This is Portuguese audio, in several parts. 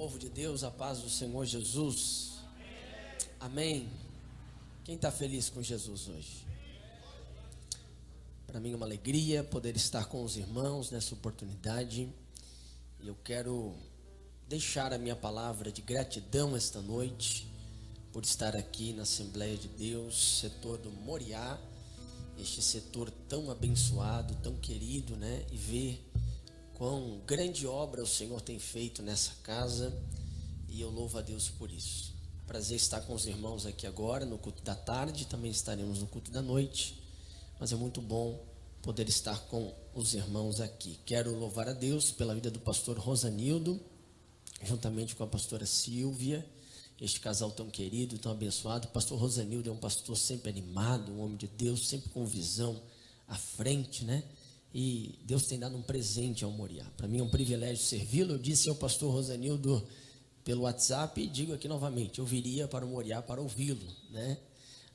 Povo de Deus, a paz do Senhor Jesus. Amém. Quem está feliz com Jesus hoje? Para mim é uma alegria poder estar com os irmãos nessa oportunidade. E eu quero deixar a minha palavra de gratidão esta noite por estar aqui na Assembleia de Deus, setor do Moriá, este setor tão abençoado, tão querido, né? E ver quão grande obra o Senhor tem feito nessa casa, e eu louvo a Deus por isso. Prazer estar com os irmãos aqui agora no culto da tarde, também estaremos no culto da noite, mas é muito bom poder estar com os irmãos aqui. Quero louvar a Deus pela vida do pastor Rosanildo, juntamente com a pastora Silvia, este casal tão querido, tão abençoado. O pastor Rosanildo é um pastor sempre animado, um homem de Deus, sempre com visão à frente, né? E Deus tem dado um presente ao Moriá. Para mim é um privilégio servi-lo. Eu disse ao pastor Rosanildo pelo WhatsApp, e digo aqui novamente, eu viria para o Moriá para ouvi-lo, né?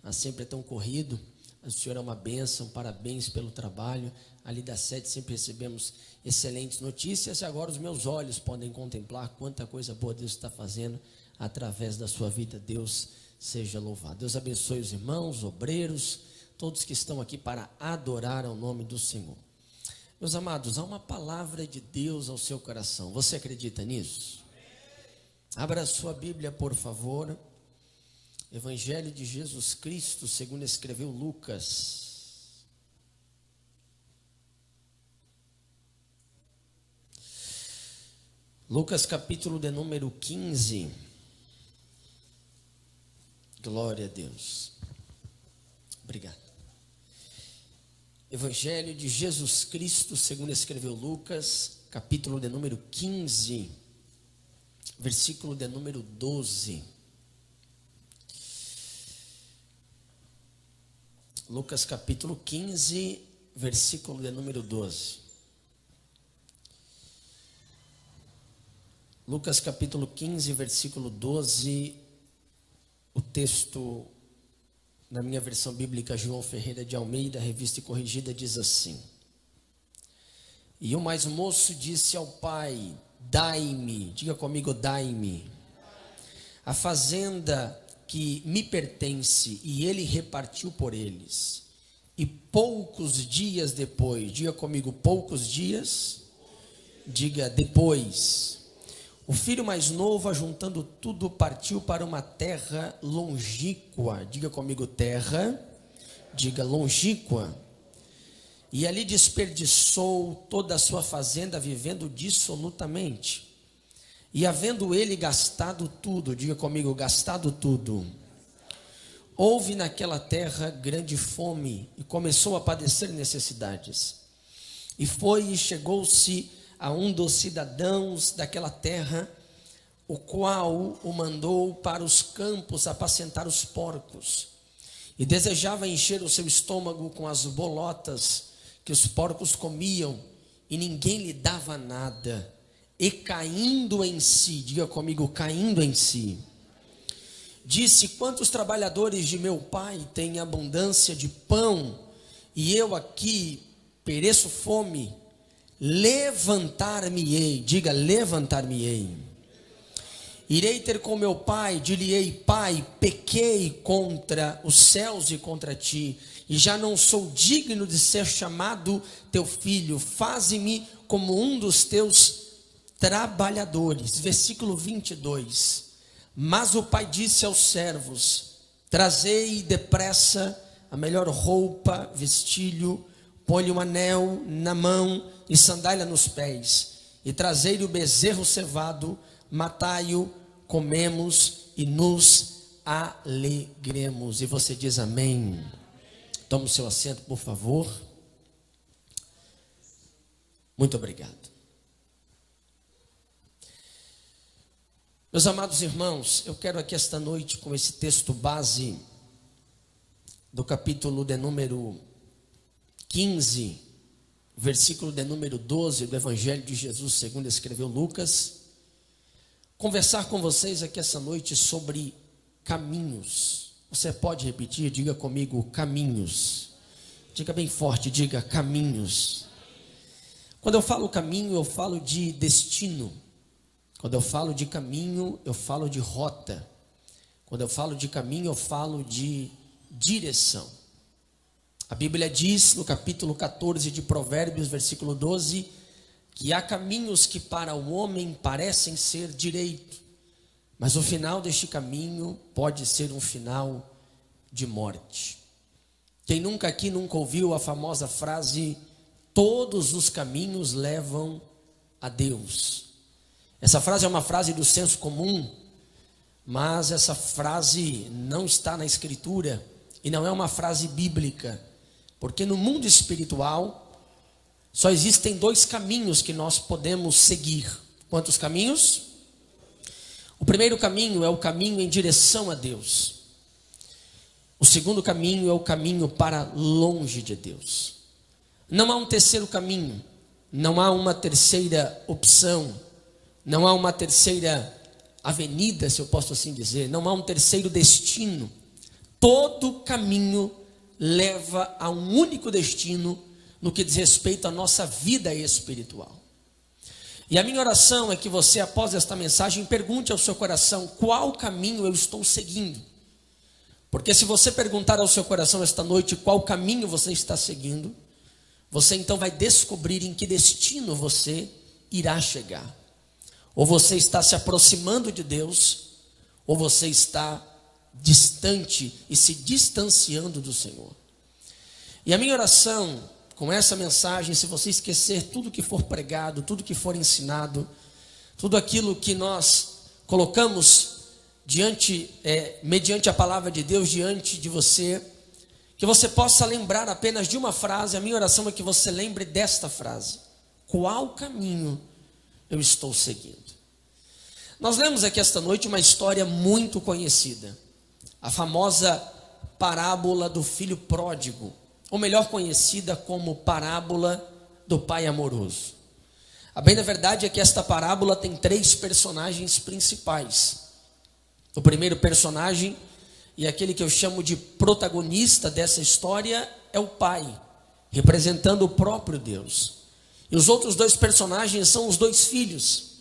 Mas sempre é tão corrido. O senhor é uma bênção, parabéns pelo trabalho. Ali da sede sempre recebemos excelentes notícias, e agora os meus olhos podem contemplar quanta coisa boa Deus está fazendo através da sua vida. Deus seja louvado. Deus abençoe os irmãos, obreiros, todos que estão aqui para adorar ao nome do Senhor. Meus amados, há uma palavra de Deus ao seu coração. Você acredita nisso? Abra a sua Bíblia, por favor. Evangelho de Jesus Cristo, segundo escreveu Lucas. Lucas capítulo de número 15. Glória a Deus. Obrigado. Evangelho de Jesus Cristo, segundo escreveu Lucas, capítulo de número 15, versículo de número 12. Lucas capítulo 15, versículo de número 12. Lucas capítulo 15, versículo 12, o texto, na minha versão bíblica, João Ferreira de Almeida, revista e corrigida, diz assim: E o mais moço disse ao pai: Dai-me, diga comigo, dai-me a fazenda que me pertence. E ele repartiu por eles. E poucos dias depois, diga comigo, poucos dias, diga depois, o filho mais novo, ajuntando tudo, partiu para uma terra longínqua. Diga comigo, terra, diga longínqua. E ali desperdiçou toda a sua fazenda, vivendo dissolutamente. E havendo ele gastado tudo, diga comigo, gastado tudo, houve naquela terra grande fome, e começou a padecer necessidades. E foi e chegou-se a um dos cidadãos daquela terra, o qual o mandou para os campos apacentar os porcos, e desejava encher o seu estômago com as bolotas que os porcos comiam, e ninguém lhe dava nada. E caindo em si, diga comigo, caindo em si, disse: Quantos trabalhadores de meu pai têm abundância de pão, e eu aqui pereço fome? Levantar-me-ei, diga levantar-me-ei, irei ter com meu pai, dir-lhe-ei: Pai, pequei contra os céus e contra ti, e já não sou digno de ser chamado teu filho, faze-me como um dos teus trabalhadores. Versículo 22. Mas o pai disse aos servos: Trazei depressa a melhor roupa, vestilho, põe-lhe um anel na mão e sandália nos pés, e trazei-lhe o bezerro cevado, matai-o, comemos e nos alegremos. E você diz amém. Tome o seu assento, por favor. Muito obrigado. Meus amados irmãos, eu quero aqui esta noite, com esse texto base do capítulo de número 15, versículo de número 12 do Evangelho de Jesus, segundo escreveu Lucas, conversar com vocês aqui essa noite sobre caminhos. Você pode repetir? Diga comigo, caminhos. Diga bem forte, diga caminhos. Quando eu falo caminho, eu falo de destino. Quando eu falo de caminho, eu falo de rota. Quando eu falo de caminho, eu falo de direção. A Bíblia diz no capítulo 14 de Provérbios, versículo 12, que há caminhos que para o homem parecem ser direito, mas o final deste caminho pode ser um final de morte. Quem nunca aqui nunca ouviu a famosa frase, todos os caminhos levam a Deus? Essa frase é uma frase do senso comum, mas essa frase não está na Escritura e não é uma frase bíblica, porque no mundo espiritual só existem dois caminhos que nós podemos seguir. Quantos caminhos? O primeiro caminho é o caminho em direção a Deus. O segundo caminho é o caminho para longe de Deus. Não há um terceiro caminho, não há uma terceira opção, não há uma terceira avenida, se eu posso assim dizer, não há um terceiro destino. Todo caminho leva a um único destino no que diz respeito à nossa vida espiritual. E a minha oração é que você, após esta mensagem, pergunte ao seu coração: qual caminho eu estou seguindo? Porque se você perguntar ao seu coração esta noite qual caminho você está seguindo, você então vai descobrir em que destino você irá chegar. Ou você está se aproximando de Deus, ou você está distante e se distanciando do Senhor. E a minha oração com essa mensagem, se você esquecer tudo que for pregado, tudo que for ensinado, tudo aquilo que nós colocamos mediante a palavra de Deus diante de você, que você possa lembrar apenas de uma frase. A minha oração é que você lembre desta frase: qual caminho eu estou seguindo? Nós lemos aqui esta noite uma história muito conhecida, a famosa parábola do filho pródigo, ou melhor conhecida como parábola do pai amoroso. A bem da verdade é que esta parábola tem três personagens principais. O primeiro personagem, e aquele que eu chamo de protagonista dessa história, é o pai, representando o próprio Deus. E os outros dois personagens são os dois filhos.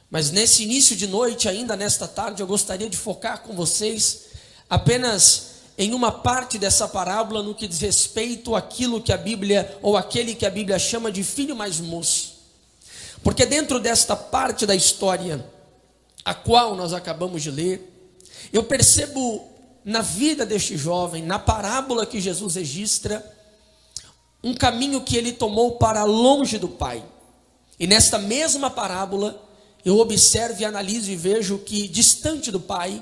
Mas nesse início de noite, ainda nesta tarde, eu gostaria de focar com vocês apenas em uma parte dessa parábola no que diz respeito àquilo que a Bíblia, ou aquele que a Bíblia chama de filho mais moço. Porque dentro desta parte da história, a qual nós acabamos de ler, eu percebo na vida deste jovem, na parábola que Jesus registra, um caminho que ele tomou para longe do pai. E nesta mesma parábola, eu observo e analiso e vejo que distante do pai,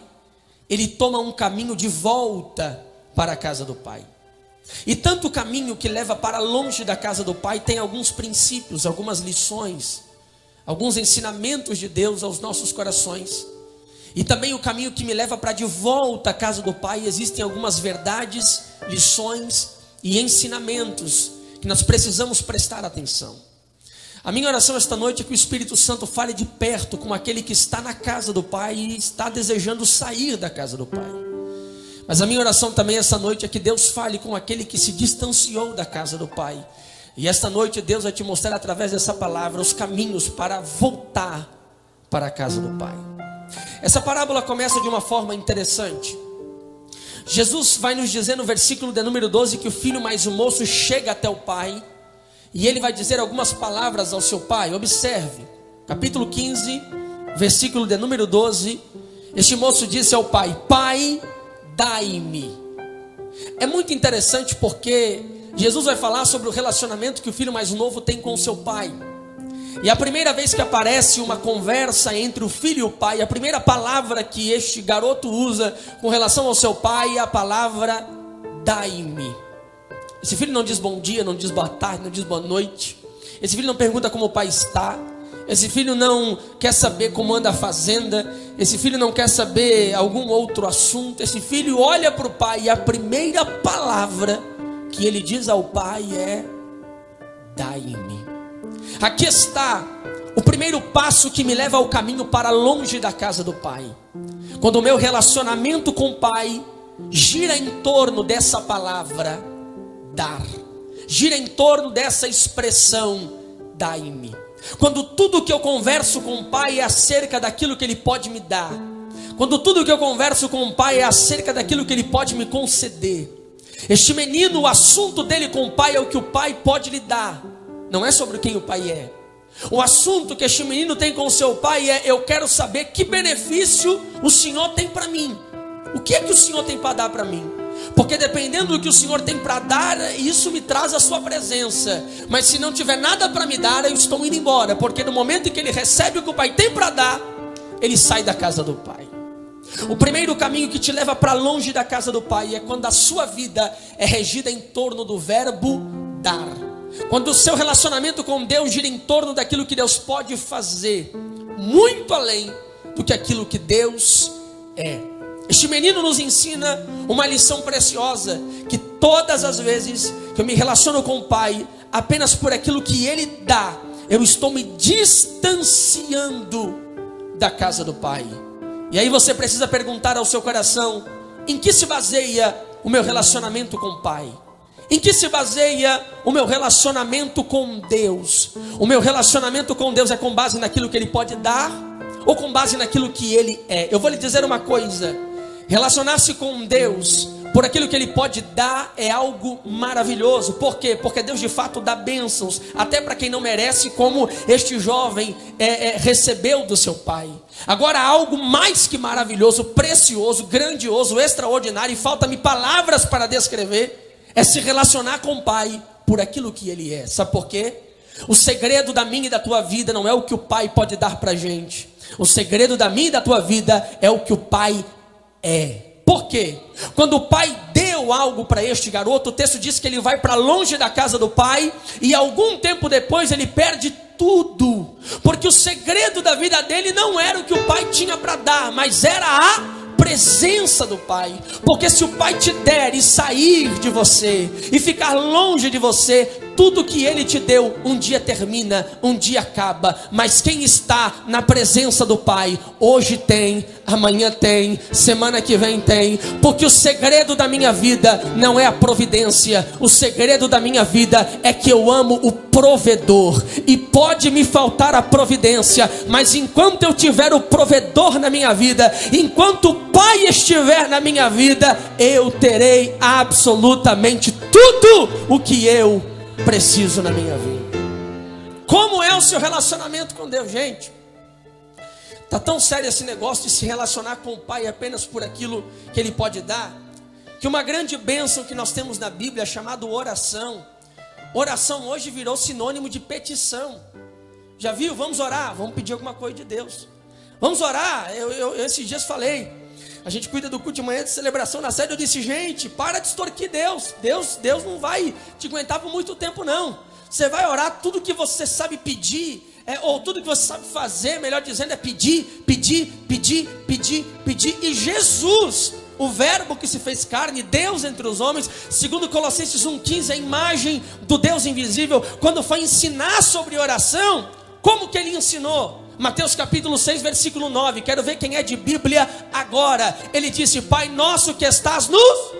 ele toma um caminho de volta para a casa do pai. E tanto o caminho que leva para longe da casa do pai tem alguns princípios, algumas lições, alguns ensinamentos de Deus aos nossos corações. E também o caminho que me leva para de volta à casa do pai, existem algumas verdades, lições e ensinamentos que nós precisamos prestar atenção. A minha oração esta noite é que o Espírito Santo fale de perto com aquele que está na casa do pai e está desejando sair da casa do pai. Mas a minha oração também esta noite é que Deus fale com aquele que se distanciou da casa do pai. E esta noite Deus vai te mostrar através dessa palavra os caminhos para voltar para a casa do pai. Essa parábola começa de uma forma interessante. Jesus vai nos dizer no versículo de número 12 que o filho mais moço chega até o pai e ele vai dizer algumas palavras ao seu pai. Observe, capítulo 15, versículo de número 12. Este moço disse ao pai: pai, dai-me. É muito interessante porque Jesus vai falar sobre o relacionamento que o filho mais novo tem com o seu pai. E a primeira vez que aparece uma conversa entre o filho e o pai, a primeira palavra que este garoto usa com relação ao seu pai é a palavra dai-me. Esse filho não diz bom dia, não diz boa tarde, não diz boa noite. Esse filho não pergunta como o pai está. Esse filho não quer saber como anda a fazenda. Esse filho não quer saber algum outro assunto. Esse filho olha para o pai e a primeira palavra que ele diz ao pai é dai-me. Aqui está o primeiro passo que me leva ao caminho para longe da casa do pai. Quando o meu relacionamento com o pai gira em torno dessa palavra dar, gira em torno dessa expressão dai-me. quando tudo que eu converso com o Pai é acerca daquilo que Ele pode me dar, quando tudo que eu converso com o Pai é acerca daquilo que Ele pode me conceder. Este menino, o assunto dele com o Pai é o que o Pai pode lhe dar, não é sobre quem o Pai é. O assunto que este menino tem com o seu pai é: eu quero saber que benefício o Senhor tem para mim. O que é que o Senhor tem para dar para mim? Porque dependendo do que o Senhor tem para dar, isso me traz a sua presença. Mas se não tiver nada para me dar, eu estou indo embora. Porque no momento em que ele recebe o que o Pai tem para dar, ele sai da casa do Pai. O primeiro caminho que te leva para longe da casa do Pai é quando a sua vida é regida em torno do verbo dar. Quando o seu relacionamento com Deus gira em torno daquilo que Deus pode fazer, muito além do que aquilo que Deus é. Este menino nos ensina uma lição preciosa, que todas as vezes que eu me relaciono com o Pai apenas por aquilo que Ele dá, eu estou me distanciando da casa do Pai. E aí você precisa perguntar ao seu coração: em que se baseia o meu relacionamento com o Pai? Em que se baseia o meu relacionamento com Deus? O meu relacionamento com Deus é com base naquilo que Ele pode dar, ou com base naquilo que Ele é? Eu vou lhe dizer uma coisa: relacionar-se com Deus por aquilo que Ele pode dar é algo maravilhoso. Por quê? Porque Deus de fato dá bênçãos, até para quem não merece, como este jovem recebeu do seu pai. Agora, algo mais que maravilhoso, precioso, grandioso, extraordinário, e falta-me palavras para descrever, é se relacionar com o Pai por aquilo que Ele é. Sabe por quê? O segredo da minha e da tua vida não é o que o Pai pode dar para a gente. O segredo da minha e da tua vida é o que o Pai é. Por quê? Quando o Pai deu algo para este garoto, o texto diz que ele vai para longe da casa do Pai, e algum tempo depois ele perde tudo. Porque o segredo da vida dele não era o que o Pai tinha para dar, mas era a presença do Pai. Porque se o Pai te der e sair de você e ficar longe de você, tudo que Ele te deu um dia termina, um dia acaba. Mas quem está na presença do Pai, hoje tem, amanhã tem, semana que vem tem. Porque o segredo da minha vida não é a providência. O segredo da minha vida é que eu amo o provedor. E pode me faltar a providência, mas enquanto eu tiver o provedor na minha vida, enquanto o Pai estiver na minha vida, eu terei absolutamente tudo o que eu preciso na minha vida. Como é o seu relacionamento com Deus, gente? Tá tão sério esse negócio de se relacionar com o Pai apenas por aquilo que Ele pode dar, que uma grande bênção que nós temos na Bíblia é chamada oração. Oração hoje virou sinônimo de petição. Já viu? Vamos orar, vamos pedir alguma coisa de Deus. Vamos orar. Eu esses dias falei, a gente cuida do culto de manhã de celebração na sede. Eu disse: gente, para de extorquir Deus. Deus não vai te aguentar por muito tempo, não. Você vai orar, tudo que você sabe pedir, ou tudo que você sabe fazer, melhor dizendo, é pedir, pedir, pedir, pedir, pedir. E Jesus, o verbo que se fez carne, Deus entre os homens, segundo Colossenses 1,15, a imagem do Deus invisível, quando foi ensinar sobre oração, como que Ele ensinou? Mateus capítulo 6, versículo 9. Quero ver quem é de Bíblia agora. Ele disse: Pai nosso que estás nos...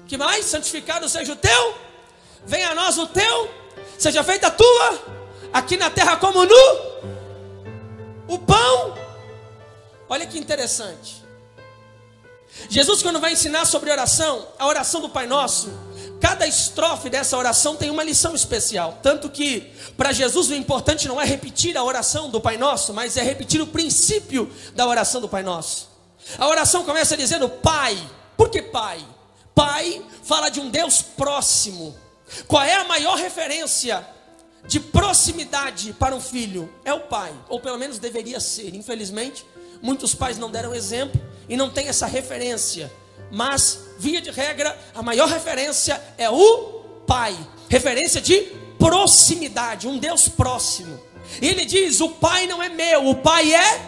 Que mais? Santificado seja o teu. Venha a nós o teu. Seja feita a tua. Aqui na terra como no... O pão. Olha que interessante. Jesus, quando vai ensinar sobre oração, a oração do Pai Nosso, cada estrofe dessa oração tem uma lição especial. Tanto que para Jesus o importante não é repetir a oração do Pai Nosso, mas é repetir o princípio da oração do Pai Nosso. A oração começa dizendo Pai. Por que Pai? Pai fala de um Deus próximo. Qual é a maior referência de proximidade para um filho? É o Pai, ou pelo menos deveria ser. Infelizmente, muitos pais não deram exemplo e não tem essa referência. Mas, via de regra, a maior referência é o Pai. Referência de proximidade, um Deus próximo. E Ele diz: o Pai não é meu, o Pai é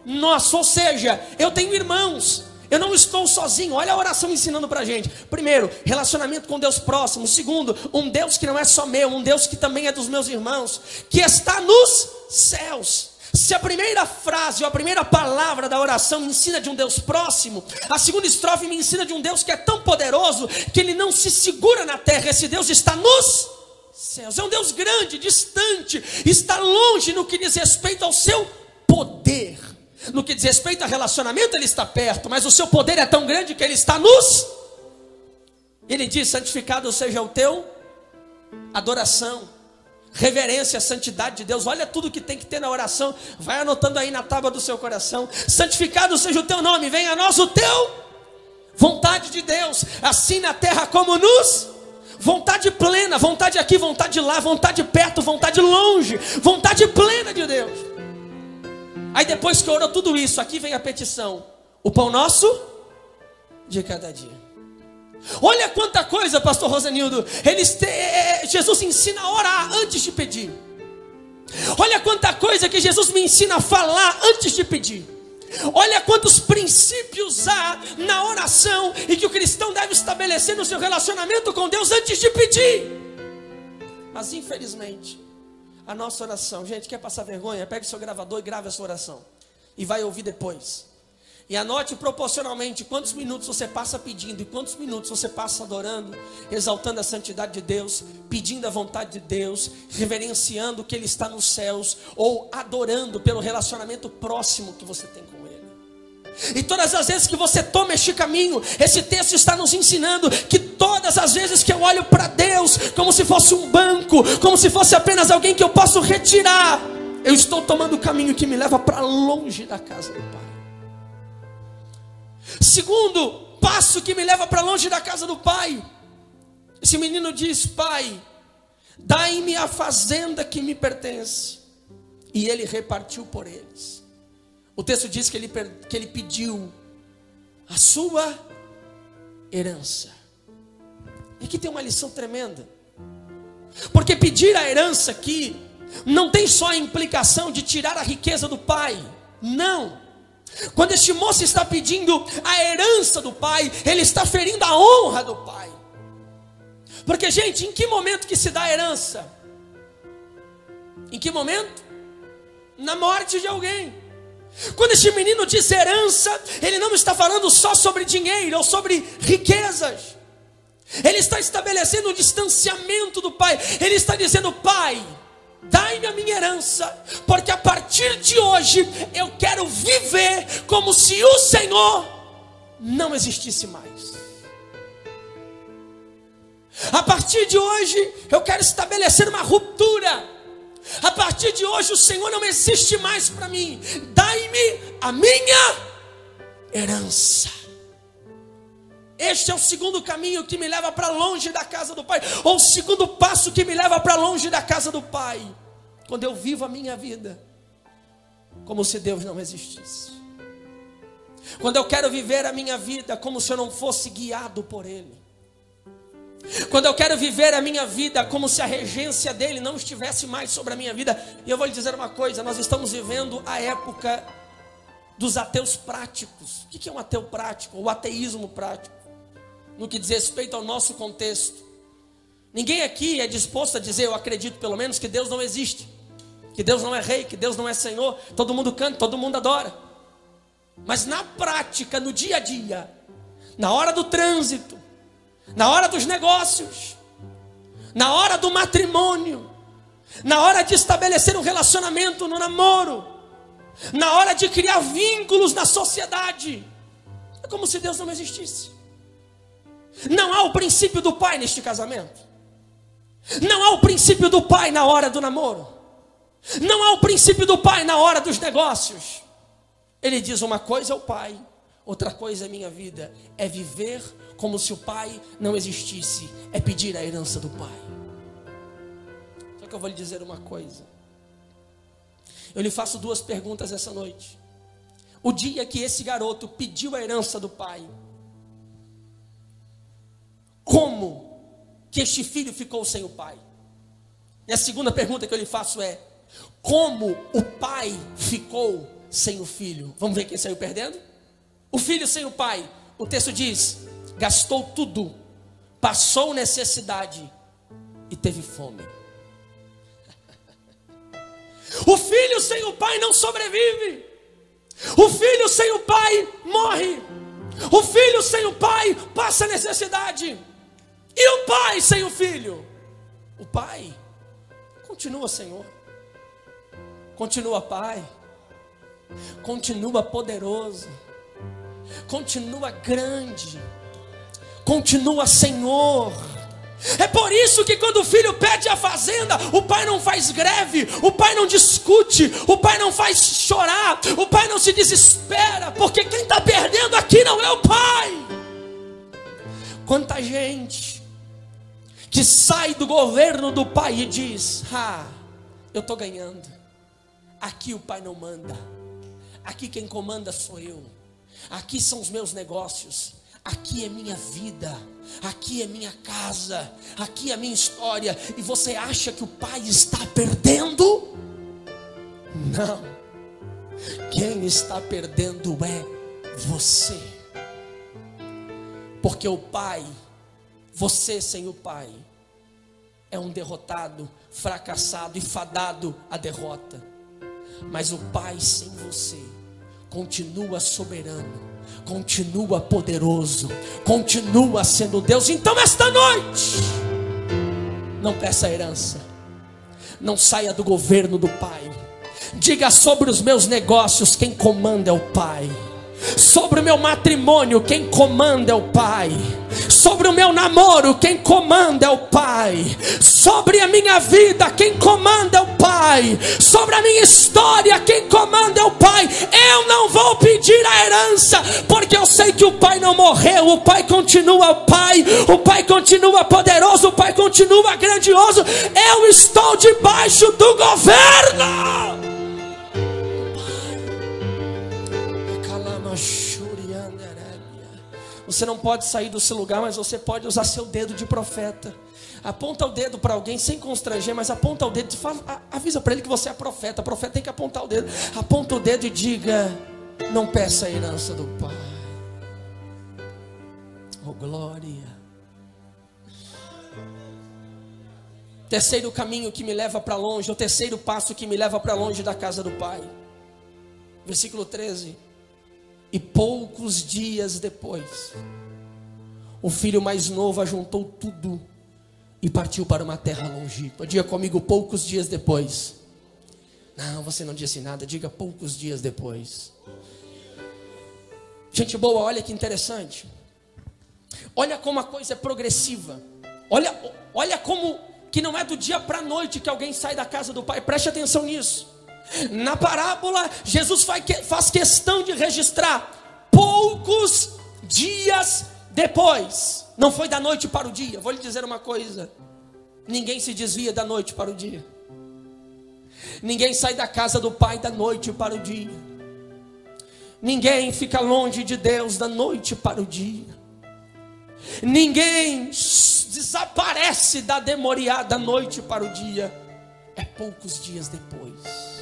nosso. Ou seja, eu tenho irmãos, eu não estou sozinho. Olha a oração ensinando pra gente. Primeiro, relacionamento com Deus próximo. Segundo, um Deus que não é só meu, um Deus que também é dos meus irmãos, que está nos céus. Se a primeira frase ou a primeira palavra da oração me ensina de um Deus próximo, a segunda estrofe me ensina de um Deus que é tão poderoso que Ele não se segura na terra. Esse Deus está nos céus. É um Deus grande, distante, está longe no que diz respeito ao seu poder. No que diz respeito a relacionamento, ele está perto, mas o seu poder é tão grande que ele está nos... Ele diz: santificado seja o teu, adoração, reverência, santidade de Deus. Olha tudo que tem que ter na oração, vai anotando aí na tábua do seu coração. Santificado seja o teu nome, venha a nós o teu, vontade de Deus, assim na terra como nos... Vontade plena, vontade aqui, vontade lá, vontade perto, vontade longe, vontade plena de Deus. Aí depois que orou tudo isso, aqui vem a petição: o pão nosso de cada dia. Olha quanta coisa, pastor Rosanildo, Jesus ensina a orar antes de pedir. Olha quanta coisa que Jesus me ensina a falar antes de pedir. Olha quantos princípios há na oração e que o cristão deve estabelecer no seu relacionamento com Deus antes de pedir. Mas infelizmente, a nossa oração, gente, quer passar vergonha? Pegue seu gravador e grave a sua oração e vai ouvir depois. E anote proporcionalmente quantos minutos você passa pedindo e quantos minutos você passa adorando, exaltando a santidade de Deus, pedindo a vontade de Deus, reverenciando que Ele está nos céus, ou adorando pelo relacionamento próximo que você tem com Ele. E todas as vezes que você toma este caminho, esse texto está nos ensinando que todas as vezes que eu olho para Deus como se fosse um banco, como se fosse apenas alguém que eu posso retirar, eu estou tomando o caminho que me leva para longe da casa do Pai. Segundo passo que me leva para longe da casa do Pai, esse menino diz: Pai, dai-me a fazenda que me pertence. E ele repartiu por eles. O texto diz que ele pediu a sua herança. E aqui tem uma lição tremenda, porque pedir a herança aqui não tem só a implicação de tirar a riqueza do pai. Não. Quando este moço está pedindo a herança do pai, ele está ferindo a honra do pai. Porque, gente, em que momento que se dá a herança? Em que momento? Na morte de alguém. Quando este menino diz herança, ele não está falando só sobre dinheiro ou sobre riquezas. Ele está estabelecendo um distanciamento do pai. Ele está dizendo: Pai, dai-me a minha herança, porque a partir de hoje eu quero viver como se o Senhor não existisse mais. A partir de hoje eu quero estabelecer uma ruptura. A partir de hoje o Senhor não existe mais para mim. Dai-me a minha herança. Este é o segundo caminho que me leva para longe da casa do Pai, ou o segundo passo que me leva para longe da casa do Pai. Quando eu vivo a minha vida como se Deus não existisse. Quando eu quero viver a minha vida como se eu não fosse guiado por Ele. Quando eu quero viver a minha vida como se a regência dEle não estivesse mais sobre a minha vida. E eu vou lhe dizer uma coisa: nós estamos vivendo a época dos ateus práticos. O que é um ateu prático? O ateísmo prático, no que diz respeito ao nosso contexto. Ninguém aqui é disposto a dizer, eu acredito pelo menos, que Deus não existe, que Deus não é rei, que Deus não é Senhor. Todo mundo canta, todo mundo adora. Mas na prática, no dia a dia, na hora do trânsito, na hora dos negócios, na hora do matrimônio, na hora de estabelecer um relacionamento no namoro, na hora de criar vínculos na sociedade, é como se Deus não existisse. Não há o princípio do pai neste casamento. Não há o princípio do pai na hora do namoro. Não há o princípio do pai na hora dos negócios. Ele diz: uma coisa é o pai, outra coisa é minha vida. É viver como se o pai não existisse. É pedir a herança do pai. Só que eu vou lhe dizer uma coisa. Eu lhe faço duas perguntas essa noite. O dia que esse garoto pediu a herança do pai, como que este filho ficou sem o pai? E a segunda pergunta que eu lhe faço é: como o pai ficou sem o filho? Vamos ver quem saiu perdendo? O filho sem o pai. O texto diz: gastou tudo, passou necessidade e teve fome. O filho sem o pai não sobrevive. O filho sem o pai morre. O filho sem o pai passa necessidade. E o pai sem o filho? O Pai continua Senhor, continua Pai, continua poderoso, continua grande, continua Senhor. É por isso que quando o filho pede a fazenda, o pai não faz greve, o pai não discute, o pai não faz chorar, o pai não se desespera, porque quem está perdendo aqui não é o pai. Quanta gente que sai do governo do pai e diz: eu estou ganhando, aqui o pai não manda, aqui quem comanda sou eu, aqui são os meus negócios, aqui é minha vida, aqui é minha casa, aqui é minha história. E você acha que o pai está perdendo? Não, quem está perdendo é você. Porque o pai, você sem o pai, é um derrotado, fracassado e fadado à derrota. Mas o pai sem você continua soberano, continua poderoso, continua sendo Deus. Então esta noite, não peça herança, não saia do governo do pai. Diga: sobre os meus negócios quem comanda é o pai, sobre o meu matrimônio quem comanda é o pai, sobre o meu namoro quem comanda é o pai, sobre a minha vida quem comanda é o pai, sobre a minha história quem comanda é o pai. Eu não vou pedir a herança, porque eu sei que o pai não morreu, o pai continua pai, o pai continua poderoso, o pai continua grandioso. Eu estou debaixo do governo. Você não pode sair do seu lugar, mas você pode usar seu dedo de profeta. Aponta o dedo para alguém sem constranger, mas aponta o dedo, avisa para ele que você é profeta. Profeta tem que apontar o dedo. Aponta o dedo e diga: não peça a herança do pai. Oh glória. Terceiro caminho que me leva para longe, o terceiro passo que me leva para longe da casa do pai. Versículo 13. E poucos dias depois, o filho mais novo ajuntou tudo e partiu para uma terra longínqua. Diga comigo: poucos dias depois. Não, você não disse nada. Diga: poucos dias depois. Gente boa, olha que interessante. Olha como a coisa é progressiva. Olha como que não é do dia para a noite que alguém sai da casa do pai. Preste atenção nisso. Na parábola, Jesus faz questão de registrar poucos dias depois. Não foi da noite para o dia. Vou lhe dizer uma coisa: ninguém se desvia da noite para o dia. Ninguém sai da casa do pai da noite para o dia. Ninguém fica longe de Deus da noite para o dia. Ninguém desaparece da Demoriá da noite para o dia. É poucos dias depois.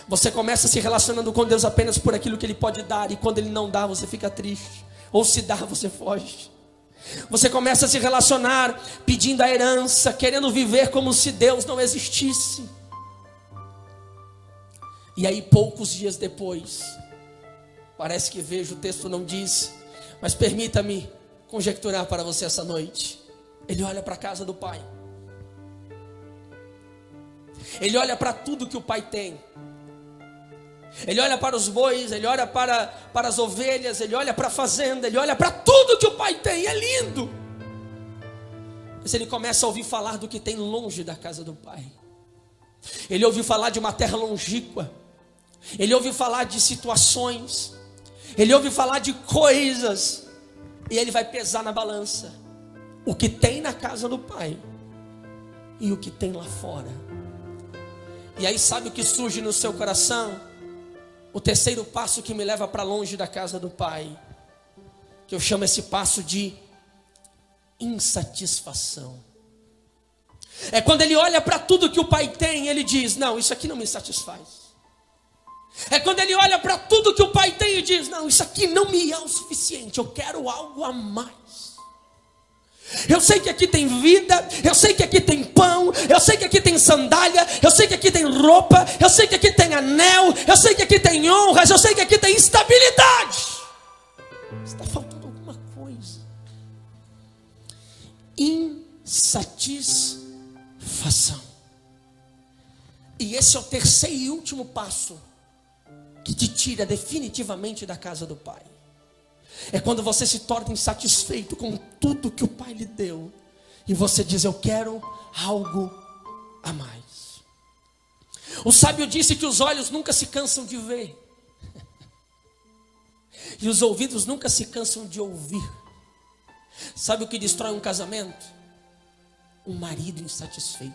Você começa se relacionando com Deus apenas por aquilo que Ele pode dar, e quando Ele não dá, você fica triste, ou se dá, você foge. Você começa a se relacionar pedindo a herança, querendo viver como se Deus não existisse. E aí poucos dias depois, parece que vejo, o texto não diz, mas permita-me conjecturar para você essa noite. Ele olha para a casa do pai. Ele olha para tudo que o pai tem. Ele olha para os bois, ele olha para as ovelhas, ele olha para a fazenda, ele olha para tudo que o pai tem, é lindo. Mas ele começa a ouvir falar do que tem longe da casa do pai. Ele ouve falar de uma terra longínqua. Ele ouve falar de situações. Ele ouve falar de coisas. E ele vai pesar na balança o que tem na casa do pai e o que tem lá fora. E aí sabe o que surge no seu coração? O terceiro passo que me leva para longe da casa do pai, que eu chamo esse passo de insatisfação. É quando ele olha para tudo que o pai tem, ele diz: não, isso aqui não me satisfaz. É quando ele olha para tudo que o pai tem e diz: não, isso aqui não me é o suficiente, eu quero algo a mais. Eu sei que aqui tem vida, eu sei que aqui tem pão, eu sei que aqui tem sandália, eu sei que aqui tem roupa, eu sei que aqui tem anel, eu sei que aqui tem honras, eu sei que aqui tem estabilidade. Está faltando alguma coisa. Insatisfação. insatisfação. E esse é o terceiro e último passo que te tira definitivamente da casa do Pai. É quando você se torna insatisfeito com tudo que o Pai lhe deu. E você diz: eu quero algo a mais. O sábio disse que os olhos nunca se cansam de ver. E os ouvidos nunca se cansam de ouvir. Sabe o que destrói um casamento? Um marido insatisfeito.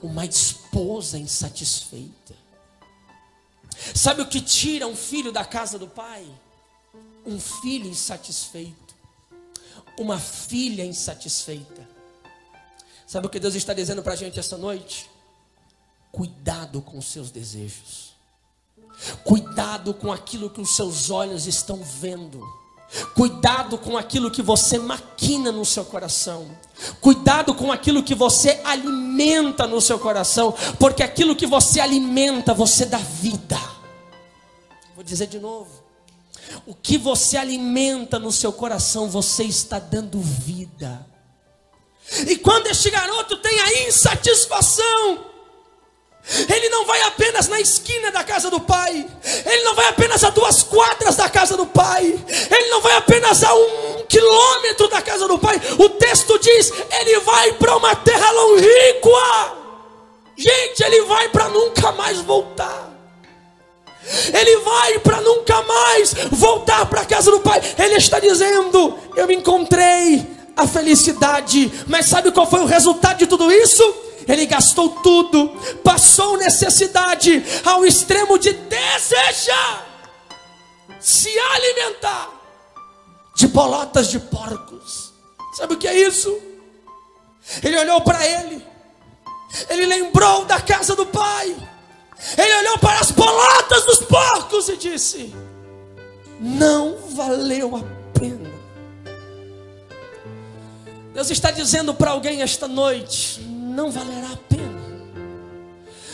Uma esposa insatisfeita. Sabe o que tira um filho da casa do pai? Um filho insatisfeito. Uma filha insatisfeita. Sabe o que Deus está dizendo para a gente esta noite? Cuidado com os seus desejos. Cuidado com aquilo que os seus olhos estão vendo. Cuidado com aquilo que você maquina no seu coração. Cuidado com aquilo que você alimenta no seu coração. Porque aquilo que você alimenta, você dá vida. Vou dizer de novo. O que você alimenta no seu coração, você está dando vida. E quando este garoto tem a insatisfação, ele não vai apenas na esquina da casa do pai. Ele não vai apenas a 2 quadras da casa do pai. Ele não vai apenas a 1 quilômetro da casa do pai. O texto diz, ele vai para uma terra longínqua. Gente, ele vai para nunca mais voltar. Ele vai para nunca mais voltar para a casa do pai. Ele está dizendo, eu encontrei a felicidade. Mas sabe qual foi o resultado de tudo isso? Ele gastou tudo, passou necessidade ao extremo de desejar se alimentar de bolotas de porcos. Sabe o que é isso? Ele olhou para ele lembrou da casa do pai, ele olhou para as bolotas dos porcos e disse: não valeu a pena. Deus está dizendo para alguém esta noite: não valerá a pena.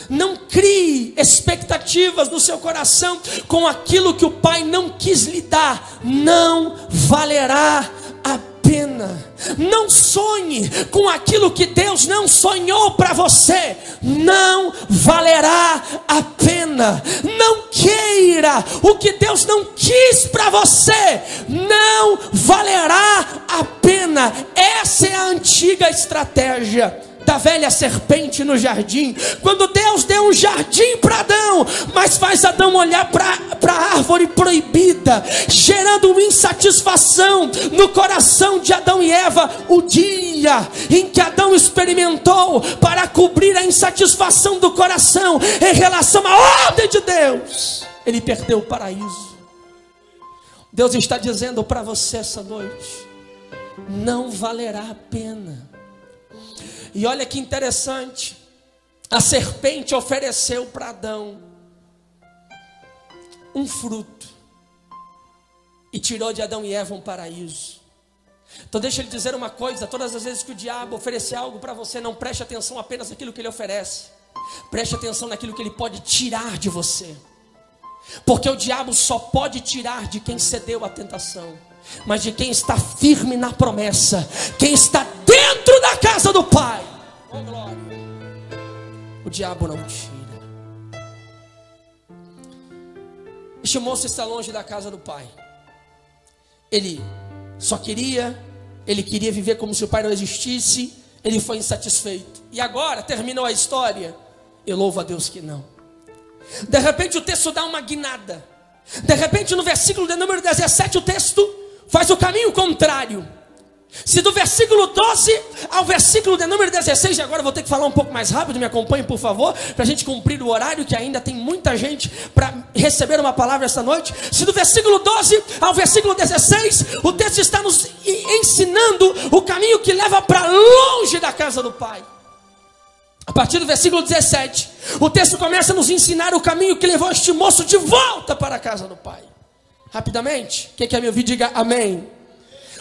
Não crie expectativas no seu coração com aquilo que o Pai não quis lhe dar. Não valerá a pena. Não sonhe com aquilo que Deus não sonhou para você. Não valerá a pena. Não queira o que Deus não quis para você. Não valerá a pena. Essa é a antiga estratégia da velha serpente no jardim. Quando Deus deu um jardim para Adão, mas faz Adão olhar para a árvore proibida, gerando uma insatisfação no coração de Adão e Eva. O dia em que Adão experimentou para cobrir a insatisfação do coração em relação à ordem de Deus, ele perdeu o paraíso. Deus está dizendo para você essa noite: não valerá a pena. E olha que interessante, a serpente ofereceu para Adão um fruto e tirou de Adão e Eva um paraíso. Então deixa eu lhe dizer uma coisa: todas as vezes que o diabo oferecer algo para você, não preste atenção apenas naquilo que ele oferece, preste atenção naquilo que ele pode tirar de você. Porque o diabo só pode tirar de quem cedeu à tentação, mas de quem está firme na promessa, quem está dentro da casa do Pai, oh glória, o diabo não tira. Este moço está longe da casa do Pai. Ele queria viver como se o Pai não existisse. Ele foi insatisfeito. E agora terminou a história. Eu louvo a Deus que não. De repente o texto dá uma guinada. De repente no versículo de número 17 o texto faz o caminho contrário. Se do versículo 12 ao versículo de número 16, e agora eu vou ter que falar um pouco mais rápido, me acompanhe por favor, para a gente cumprir o horário, que ainda tem muita gente para receber uma palavra esta noite. Se do versículo 12 ao versículo 16, o texto está nos ensinando o caminho que leva para longe da casa do Pai. A partir do versículo 17, o texto começa a nos ensinar o caminho que levou este moço de volta para a casa do Pai. Rapidamente, quem quer me ouvir, diga amém.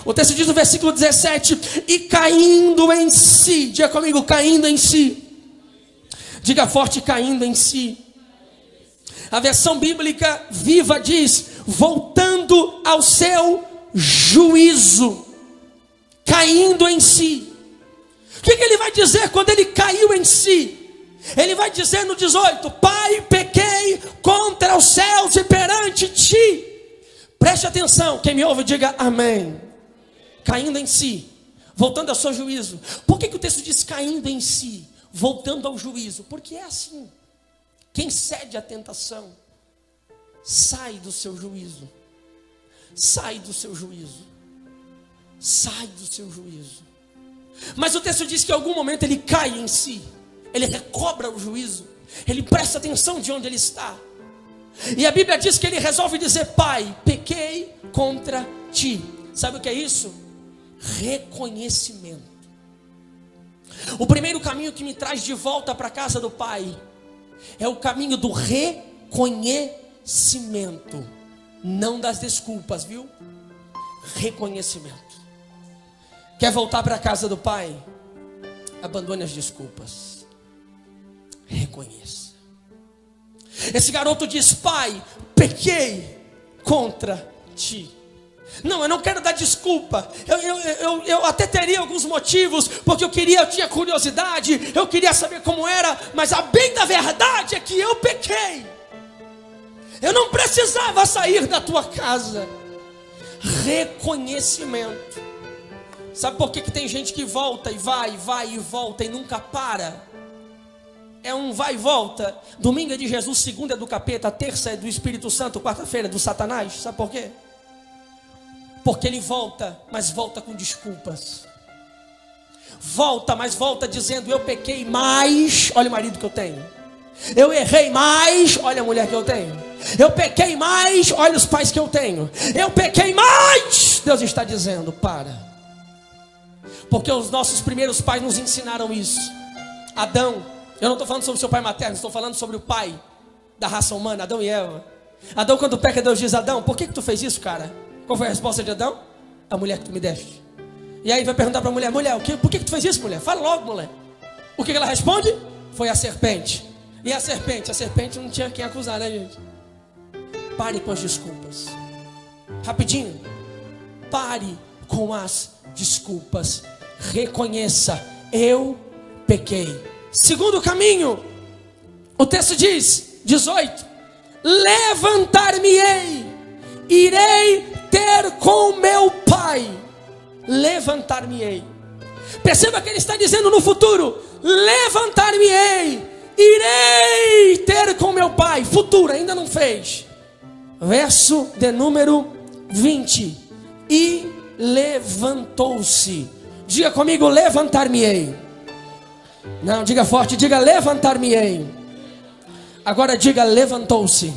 O texto diz no versículo 17: e caindo em si, diga comigo, caindo em si. Diga forte, caindo em si. A versão bíblica viva diz: voltando ao seu juízo, caindo em si. O que ele vai dizer quando ele caiu em si. Ele vai dizer no 18: Pai, pequei contra os céus e perante ti. Preste atenção, quem me ouve diga amém. Caindo em si, voltando ao seu juízo. Por que o texto diz caindo em si, voltando ao juízo? Porque é assim. Quem cede à tentação sai do seu juízo. Sai do seu juízo. Sai do seu juízo. Mas o texto diz que em algum momento ele cai em si. Ele recobra o juízo. Ele presta atenção de onde ele está. E a Bíblia diz que ele resolve dizer: Pai, pequei contra ti. Sabe o que é isso? Reconhecimento. O primeiro caminho que me traz de volta para a casa do Pai é o caminho do reconhecimento. Não das desculpas, viu? Reconhecimento. Quer voltar para a casa do Pai? Abandone as desculpas. Reconheça. Esse garoto diz: Pai, pequei contra ti. Não, eu não quero dar desculpa. Eu até teria alguns motivos, porque eu tinha curiosidade, eu queria saber como era, mas a bem da verdade é que eu pequei. Eu não precisava sair da tua casa. Reconhecimento. Sabe por que tem gente que volta e vai e volta e nunca para? É um vai e volta. Domingo é de Jesus, segunda é do capeta, terça é do Espírito Santo, quarta-feira é do Satanás. Sabe por quê? Porque ele volta, mas volta com desculpas. Volta, mas volta dizendo: eu pequei mais, olha o marido que eu tenho. Eu errei mais, olha a mulher que eu tenho. Eu pequei mais, olha os pais que eu tenho. Eu pequei mais. Deus está dizendo: para. Porque os nossos primeiros pais nos ensinaram isso. Adão, eu não estou falando sobre o seu pai materno, estou falando sobre o pai da raça humana, Adão e Eva. Adão, quando peca, Deus diz: Adão, por que tu fez isso, cara? Qual foi a resposta de Adão? A mulher que tu me deste. E aí vai perguntar para a mulher: mulher, por que tu fez isso, mulher? Fala logo, mulher. O que ela responde? Foi a serpente. E a serpente não tinha quem acusar, né, gente? Pare com as desculpas. Rapidinho. Pare com as desculpas. Reconheça: eu pequei. Segundo caminho, o texto diz, 18: levantar-me-ei, irei ter com meu pai. Levantar-me-ei. Perceba que ele está dizendo no futuro: levantar-me-ei, irei ter com meu pai. Futuro, ainda não fez. Verso de número 20: e levantou-se. Diga comigo: levantar-me-ei. Não, diga forte, diga levantar-me-ei. Agora diga levantou-se.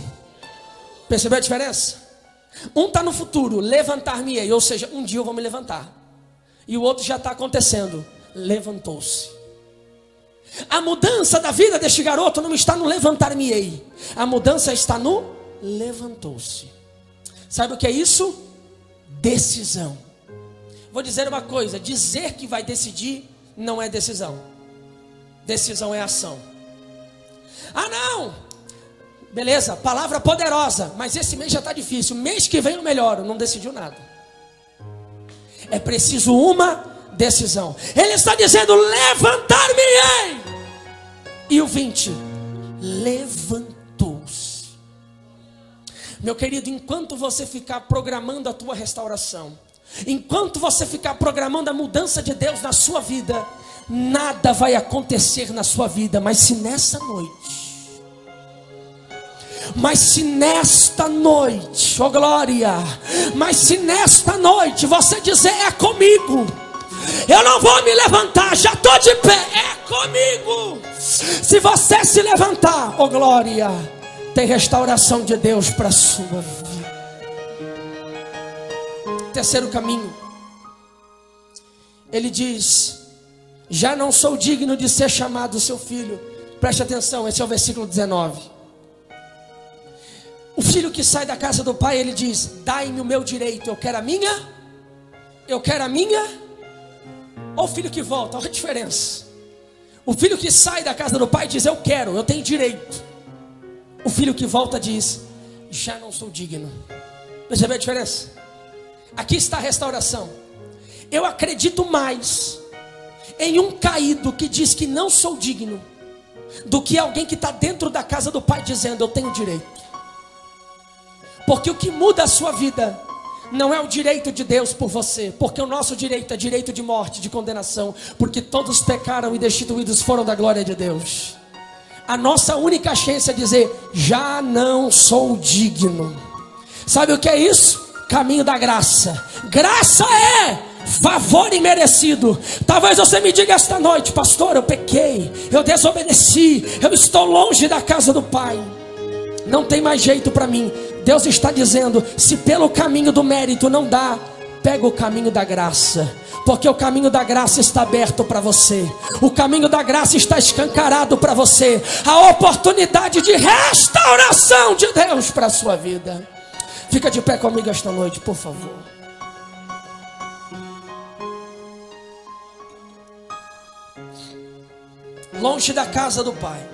Percebeu a diferença? Um está no futuro, levantar-me-ei, ou seja, um dia eu vou me levantar. E o outro já está acontecendo, levantou-se. A mudança da vida deste garoto não está no levantar-me-ei. A mudança está no levantou-se. Sabe o que é isso? Decisão. Vou dizer uma coisa: dizer que vai decidir não é decisão. Decisão é ação. Ah, não, beleza, palavra poderosa, mas esse mês já está difícil, mês que vem eu melhoro. Não decidiu nada. É preciso uma decisão. Ele está dizendo: levantar-me-ei. E o 20: levantou-se. Meu querido, enquanto você ficar programando a tua restauração, enquanto você ficar programando a mudança de Deus na sua vida, nada vai acontecer na sua vida. Mas se nesta noite, oh glória, mas se nesta noite você dizer: é comigo, eu não vou me levantar, já estou de pé, é comigo. Se você se levantar, oh glória, tem restauração de Deus para a sua vida. Terceiro caminho, ele diz: já não sou digno de ser chamado seu filho. Preste atenção, esse é o versículo 19. O filho que sai da casa do pai, ele diz: dai-me o meu direito, eu quero a minha. Olha o filho que volta, olha a diferença. O filho que sai da casa do pai diz: eu quero, eu tenho direito. O filho que volta diz: já não sou digno. Percebeu a diferença? Aqui está a restauração. Eu acredito mais em um caído que diz que não sou digno, do que alguém que está dentro da casa do Pai dizendo: eu tenho direito. Porque o que muda a sua vida não é o direito de Deus por você, porque o nosso direito é direito de morte, de condenação, porque todos pecaram e destituídos foram da glória de Deus. A nossa única chance é dizer: já não sou digno. Sabe o que é isso? Caminho da graça. Graça é favor imerecido. Talvez você me diga esta noite: pastor, eu pequei, eu desobedeci, eu estou longe da casa do Pai, não tem mais jeito para mim. Deus está dizendo: se pelo caminho do mérito não dá, pega o caminho da graça, porque o caminho da graça está aberto para você, o caminho da graça está escancarado para você, a oportunidade de restauração de Deus para a sua vida. Fica de pé comigo esta noite, por favor. Longe da casa do Pai,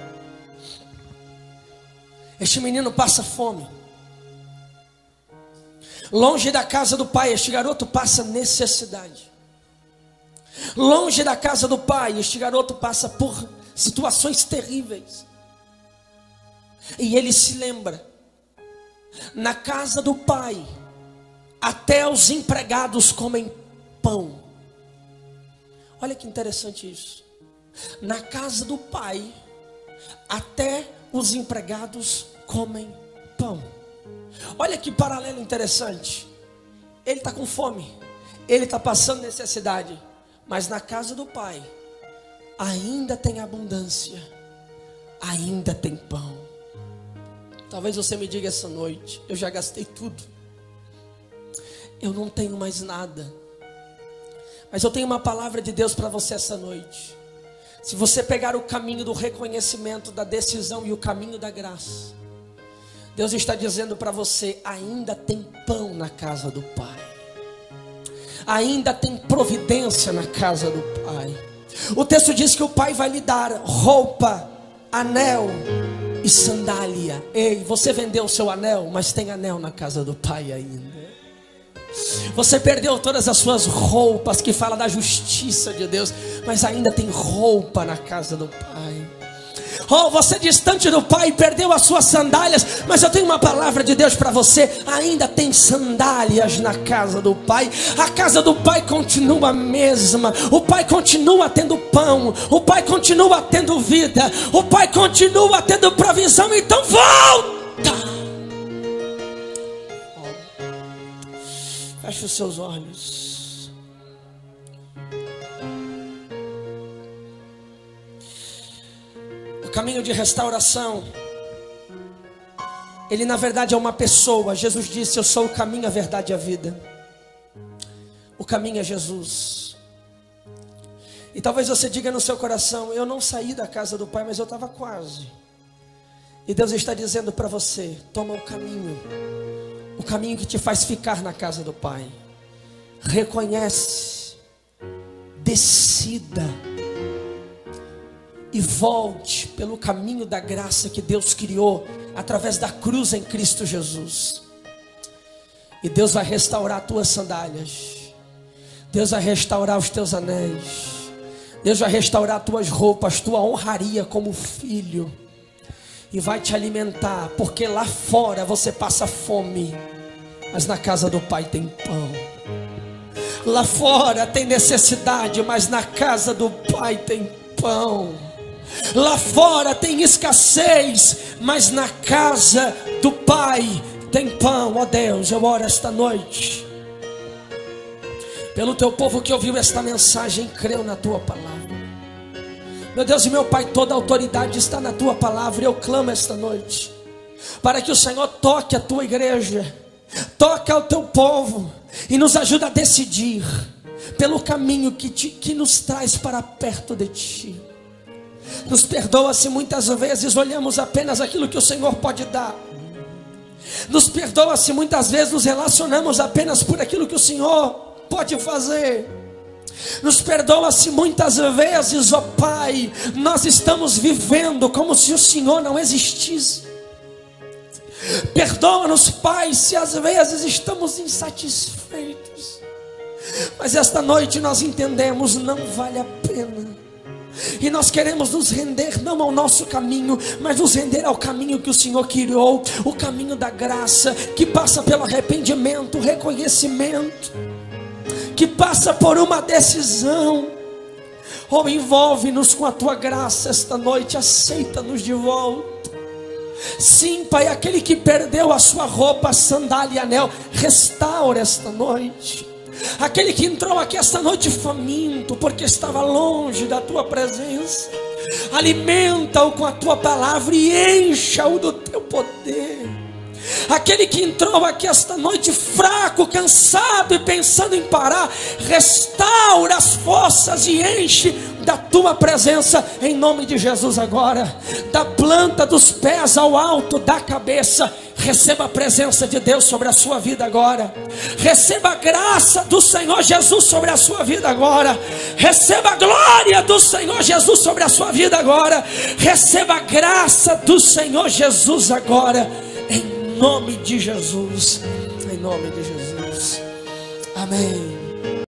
este menino passa fome. Longe da casa do Pai, este garoto passa necessidade. Longe da casa do Pai, este garoto passa por situações terríveis. E ele se lembra: na casa do Pai, até os empregados comem pão. Olha que interessante isso. Na casa do Pai, até os empregados comem pão. Olha que paralelo interessante. Ele está com fome, ele está passando necessidade, mas na casa do Pai ainda tem abundância, ainda tem pão. Talvez você me diga essa noite: eu já gastei tudo, eu não tenho mais nada. Mas eu tenho uma palavra de Deus para você essa noite. Se você pegar o caminho do reconhecimento, da decisão e o caminho da graça, Deus está dizendo para você: ainda tem pão na casa do Pai, ainda tem providência na casa do Pai. O texto diz que o Pai vai lhe dar roupa, anel e sandália. Ei, você vendeu o seu anel, mas tem anel na casa do Pai ainda. Você perdeu todas as suas roupas que falam da justiça de Deus, mas ainda tem roupa na casa do Pai. Oh, você distante do Pai perdeu as suas sandálias, mas eu tenho uma palavra de Deus para você: ainda tem sandálias na casa do Pai. A casa do Pai continua a mesma, o Pai continua tendo pão, o Pai continua tendo vida, o Pai continua tendo provisão. Então volta. Feche os seus olhos. O caminho de restauração, ele na verdade é uma pessoa. Jesus disse: eu sou o caminho, a verdade e a vida. O caminho é Jesus. E talvez você diga no seu coração: eu não saí da casa do Pai, mas eu estava quase. E Deus está dizendo para você: toma o caminho que te faz ficar na casa do Pai. Reconhece, decida e volte pelo caminho da graça que Deus criou através da cruz em Cristo Jesus. E Deus vai restaurar tuas sandálias, Deus vai restaurar os teus anéis, Deus vai restaurar tuas roupas, tua honraria como filho, e vai te alimentar, porque lá fora você passa fome, mas na casa do Pai tem pão. Lá fora tem necessidade, mas na casa do Pai tem pão. Lá fora tem escassez, mas na casa do Pai tem pão. Ó Deus, eu oro esta noite pelo teu povo que ouviu esta mensagem, creu na tua palavra. Meu Deus e meu Pai, toda a autoridade está na tua palavra. Eu clamo esta noite para que o Senhor toque a tua igreja, toque ao teu povo e nos ajude a decidir pelo caminho que nos traz para perto de ti. Nos perdoa se muitas vezes olhamos apenas aquilo que o Senhor pode dar. Nos perdoa se muitas vezes nos relacionamos apenas por aquilo que o Senhor pode fazer. Nos perdoa se muitas vezes, ó Pai, nós estamos vivendo como se o Senhor não existisse. Perdoa-nos, Pai, se às vezes estamos insatisfeitos. Mas esta noite nós entendemos, não vale a pena. E nós queremos nos render não ao nosso caminho, mas nos render ao caminho que o Senhor criou, o caminho da graça, que passa pelo arrependimento, reconhecimento, que passa por uma decisão. Oh, envolve-nos com a tua graça esta noite, aceita-nos de volta. Sim, Pai, aquele que perdeu a sua roupa, sandália e anel, restaura esta noite. Aquele que entrou aqui esta noite faminto, porque estava longe da tua presença, alimenta-o com a tua palavra e encha-o do teu poder. Aquele que entrou aqui esta noite fraco, cansado e pensando em parar, restaura as forças e enche da tua presença, em nome de Jesus. Agora, da planta dos pés ao alto da cabeça, receba a presença de Deus sobre a sua vida agora. Receba a graça do Senhor Jesus sobre a sua vida agora. Receba a glória do Senhor Jesus sobre a sua vida agora. Receba a graça do Senhor Jesus agora, em nome de Jesus. Em nome de Jesus. Amém.